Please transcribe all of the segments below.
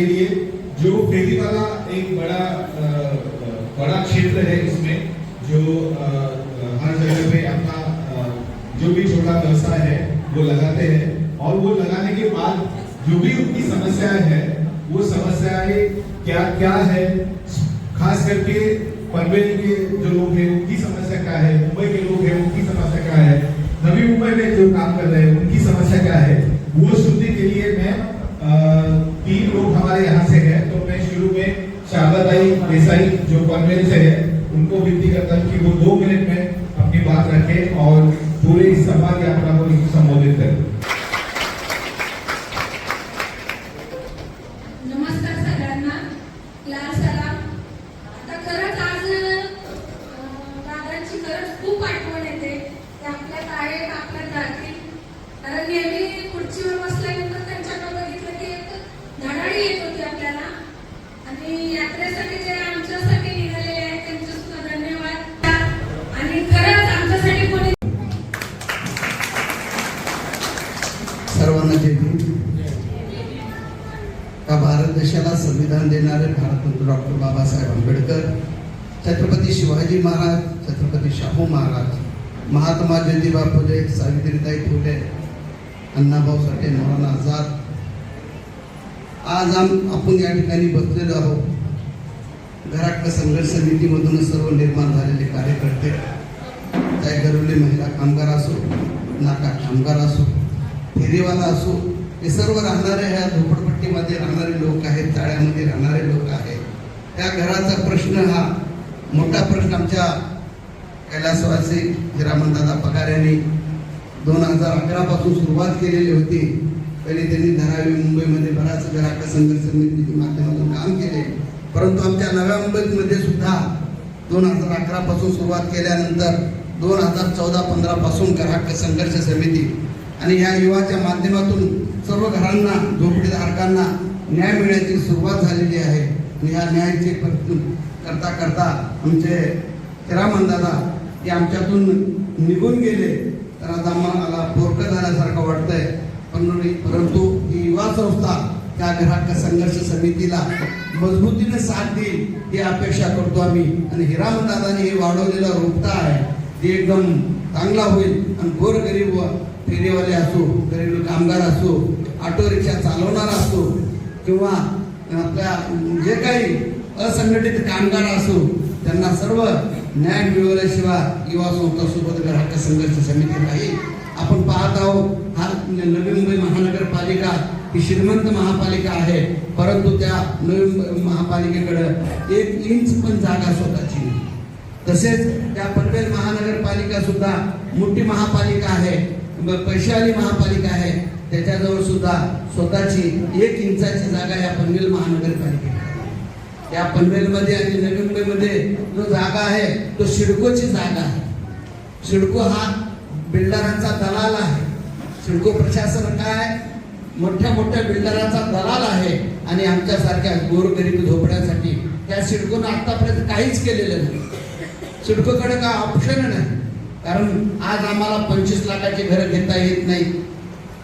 के लिए जो फेरी वाला एक बड़ा क्षेत्र है, इसमें जो हर जगह पे अपना जो भी छोटा व्यवसाय है वो लगाते हैं, और वो लगाने के बाद जो भी उनकी समस्याएं है वो समस्याएं क्या क्या है, खास करके पनवेल के जो लोग हैं उनकी समस्या क्या है, मुंबई के लोग हैं उनकी समस्या क्या है, नवी मुंबई में जो काम कर रहे हैं उनकी समस्या क्या है, वो सुनने के लिए मैं 3 लोग हमारे यहाँ से हैं। तो मैं शुरू में शारदाबाई देसाई जो पनवेल से है उनको विनती करता हूँ कि वो 2 मिनट में अपनी बात रखें और पूरे इस सभा यात्रा को संबोधित करें। नमस्कार सगळ्यांना, लाल सलाम। आता खरंच आज दादांची खरंच खूप आठवण येते, ते आपल्यात आहेत, आपल्यात राहतील। कारण नेहमी खुर्चीवर बसल्यानंतर त्यांच्याकडे बघितलं की एक धडाडी येत होती आपल्याला, आणि यात्रेसाठी जे आमच्यासाठी निघालेले आहेत त्यांचे सुद्धा धन्यवाद। आणि खरंच आमच्यासाठी कोणी सर्वांना जय भीम। का भारत देशाला संविधान देणारे भारतरत्न डॉक्टर बाबासाहेब आंबेडकर, छत्रपती शिवाजी महाराज, छत्रपती शाहू महाराज, महात्मा ज्योतिबा फुले, सावित्रीबाई फुले, अण्णाभाऊ साठे, मौलाना आझाद, आज आपण या ठिकाणी बसलेलो आहोत। घरात संघर्ष समितीमधून सर्व निर्माण झालेले कार्यकर्ते, त्या घरवले महिला कामगार असो, नाका कामगार असो, फेरीवाला असो, हे सर्व राहणारे ह्या झोपडपट्टीमध्ये राहणारे लोक आहेत, चाळ्यामध्ये राहणारे लोक आहेत। त्या घराचा प्रश्न हा मोठा प्रश्न आमच्या कैलासवासी हिरामनदादा पगार यांनी 2011 पासून सुरुवात केलेली होती। पहिले त्यांनी धारावी मुंबईमध्ये बराच ग्राहक संघर्ष समितीच्या माध्यमातून काम केले, परंतु आमच्या नव्या मुंबईमध्ये सुद्धा 2011 पासून सुरुवात केल्यानंतर 2014-15 पासून ग्राहक संघर्ष समिती आणि या युवाच्या माध्यमातून सर्व घरांना, झोपडीधारकांना न्याय मिळण्याची सुरुवात झालेली आहे। आणि या न्यायाची करता करता आमचे हिरामनदादा हे आमच्यातून निघून गेले, तर आज आम्हाला पोरकं झाल्यासारखं वाटतंय। परंतु ही युवा संस्था त्या ग्राहक संघर्ष समितीला मजबूतीने साथ देईल ही अपेक्षा करतो आम्ही। आणि हिरामनदादांनी हे वाढवलेला रोपटा आहे ते एकदम चांगला होईल, आणि गोरगरीब फेरीवाले असो, गरीब कामगार असो, ऑटो रिक्षा चालवणारा असो, किंवा आपल्या जे काही असंघटित कामगार असो, त्यांना सर्व न्याय मिळवल्याशिवाय युवा संस्थासोबत ग्राहक संघर्ष समिती राहील। आपण पाहत आहोत हा नवी मुंबई महानगरपालिका ही श्रीमंत महापालिका आहे, परंतु त्या नवी महापालिकेकडे 1 इंच पण जागा स्वतःची नाही। तसेच त्या पनवेल महानगरपालिका सुद्धा मोठी महापालिका आहे, पैशावाली महापालिका आहे, त्याच्याजवळ सुद्धा स्वतःची 1 इंचाची जागा या पनवेल महानगरपालिकेला। या पनवेलमध्ये आणि नवी मुंबईमध्ये जो जागा आहे तो सिडकोची जागा आहे। सिडको हा बिल्डरांचा दलाल आहे। सिडको प्रशासन काय मोठ्या मोठ्या बिल्डरांचा दलाल आहे, आणि आमच्यासारख्या गोरगरीब झोपड्यांसाठी त्या सिडकोनं आतापर्यंत काहीच केलेलं नाही। सिडकोकडे काय ऑप्शन नाही, कारण आज आम्हाला 25 लाखाची घरं घेता येत नाही,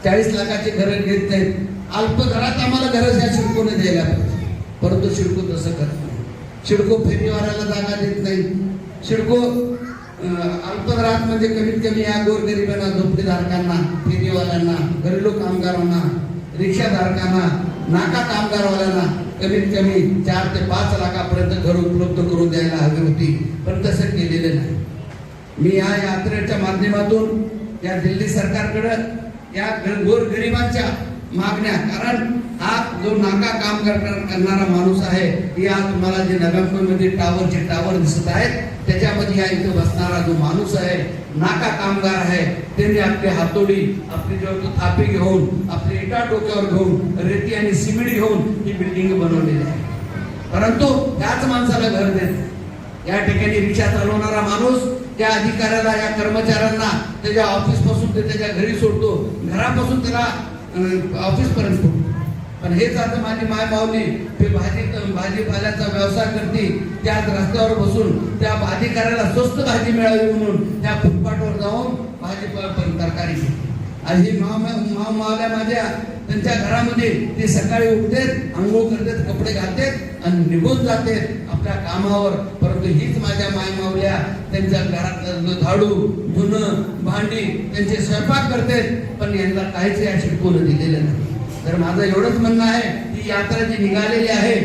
40 लाखाची घरं घेत नाहीत। अल्प घरात आम्हाला घरं या सिडकोने द्यायला पाहिजे, परंतु सिडको तसं करत नाही। सिडको फेरीवाल्याला जागा देत नाही। सिडको अल्प घरात म्हणजे कमीत कमी या गोरगरिबांना, झोपडीधारकांना, फेरीवाल्यांना, घरेलू कामगारांना, रिक्षाधारकांना, नाका कामगारवाल्यांना कमीत कमी 4 ते 5 लाखापर्यंत घर उपलब्ध करून द्यायला हवी होती, पण तसं केलेलं नाही। मी या यात्रेच्या माध्यमातून या दिल्ली सरकारकडे या गोरगरिबांच्या मागण्या, कारण हा जो नाका काम करणारा माणूस आहे, या तुम्हाला जे नव्या मुंबईमध्ये टावर दिसत आहेत त्याच्यामध्ये या इथं बसणारा जो माणूस आहे, नाका कामगार आहे, त्यांनी आपली हातोडी, आपली जो थापी घेऊन, आपली इटा डोक्यावर घेऊन, रेती आणि सिमेंट घेऊन ही बिल्डिंग बनवलेली आहे, परंतु त्याच माणसाला घर देत। या ठिकाणी रिक्षा चालवणारा माणूस त्या अधिकाऱ्याला, या कर्मचाऱ्यांना त्याच्या ऑफिस पासून ते त्याच्या घरी सोडतो, घरापासून त्याला ऑफिस पर्यंत। पण हेच आता माझी माय माऊली ते भाजीपाल्याचा व्यवसाय करते, त्याच रस्त्यावर बसून त्या अधिकाऱ्याला स्वस्त भाजी मिळावी म्हणून त्या फुटपाथवर जाऊन भाजीपाला तरकारी घेते। आणि ही मावल्या माझ्या त्यांच्या घरामध्ये ते सकाळी उठतात, आंघोळ करतात, कपडे घालतात आणि निघून जातात आपल्या कामावर. परंतु हीच माझ्या मायमावल्या त्यांच्या घरात झाडू, धुणं, भांडी, त्यांचे स्वयंपाक करतात, पण यांना काहीच या शिडकोनं दिलेलं नाही. तर माझं एवढंच म्हणणं आहे की यात्रा जी निघालेली आहे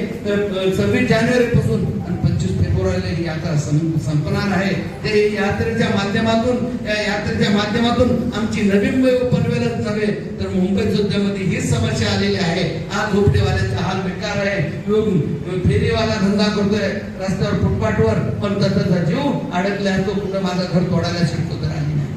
26 जानेवारी पासून आणि 25 फेब्रुवारीला ही यात्रा संपणार आहे. ते यात्रेच्या माध्यमातून आमची नवी मुंबई पनवेलच नव्हे तर मुंबई सुद्धामध्ये हीच समस्या आलेली आहे. आज झोपडेवाल्यांचा हाल बेकार आहे. फेरीवाला धंदा करतोय रस्त्यावर, फुटपाथवर, पण त्याचा जीव अडकला तो कुठं माझं घर तोडायला शिकतो तर आली नाही.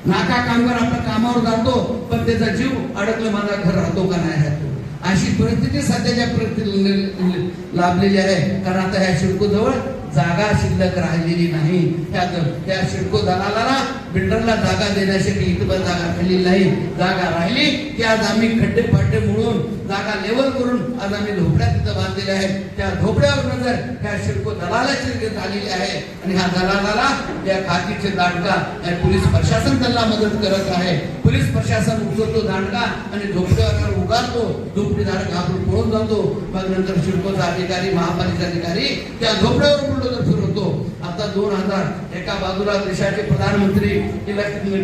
नाका कामगार आपल्या कामावर जातो पण त्याचा जीव अडकलं, माझा घर राहतो का नाही राहतो, अशी परिस्थिती सध्याच्या परिस्थिती लाभलेली आहे. कारण आता ह्या शिडको जवळ जागा शिल्लक राहिलेली नाही. त्या शिडको दलालाला, बिल्डरला जागा देण्यासाठी इथं जागा राहिली नाही. जागा राहिली की आज आम्ही खड्डे फाड्डे मोडून जागा लेवल करून आज आम्ही झोपड्या तिथं बांधलेल्या आहेत. त्या झोपड्यावर नजर ह्या शिडको दलालाची झालेली आहे आणि ह्या दलालाला या खाकीचे दांडका पोलीस प्रशासन त्यांना मदत करत आहे. पोलीस प्रशासन उचलतो दांडका आणि झोपड्यावर उगारतो, झोपडीदार घाबरून पळून जातो. मग नंतर शिडकोचा अधिकारी, महापालिका अधिकारी त्या झोपड्यावर बुलडोजर फिरवतो. आता 2000 एका बाजूला देशाचे प्रधानमंत्री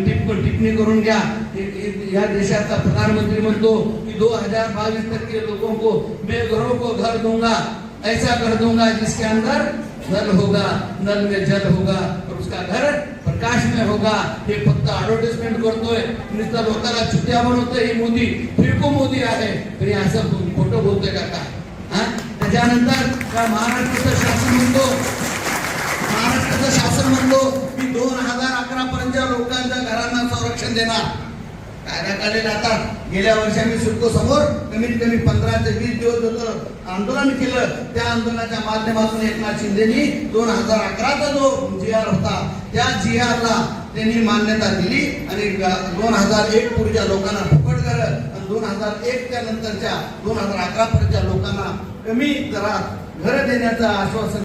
टिप्पणी करून घ्या. या देशाचा प्रधानमंत्री म्हणतो की 2022 तक के लोगों को मैं घरों को घर दूंगा, ऐसा कर दूंगा जिसके अंदर नल होगा, नल में जल होगा और उसका घर प्रकाश में होगा. हे फक्त ऍडव्हर्टाइजमेंट करतोय, नुसतं लोकांना चुत्या बनवतोय. ही मोदी फिरको मोदी आहे. तरी असं खोटं बोलतोय का काय? त्याच्यानंतर महाराष्ट्राचं शासन म्हणतो की 2011 पर्यंत लोकांच्या घरांना संरक्षण देणार. कायदा काढलेला आता गेल्या वर्षी आम्ही सिडको समोर कमीत कमी 15 ते 20 दिवस होतं आंदोलन केलं. त्या आंदोलनाच्या माध्यमातून एकनाथ शिंदेनी 2011चा जो GR होता त्या GRला त्यांनी मान्यता दिली आणि 2001 पूर्वीच्या लोकांना फुकट घर आणि 2001 त्या नंतरच्या 2011 पर्यंतच्या लोकांना कमी दरात घर देण्याचं आश्वासन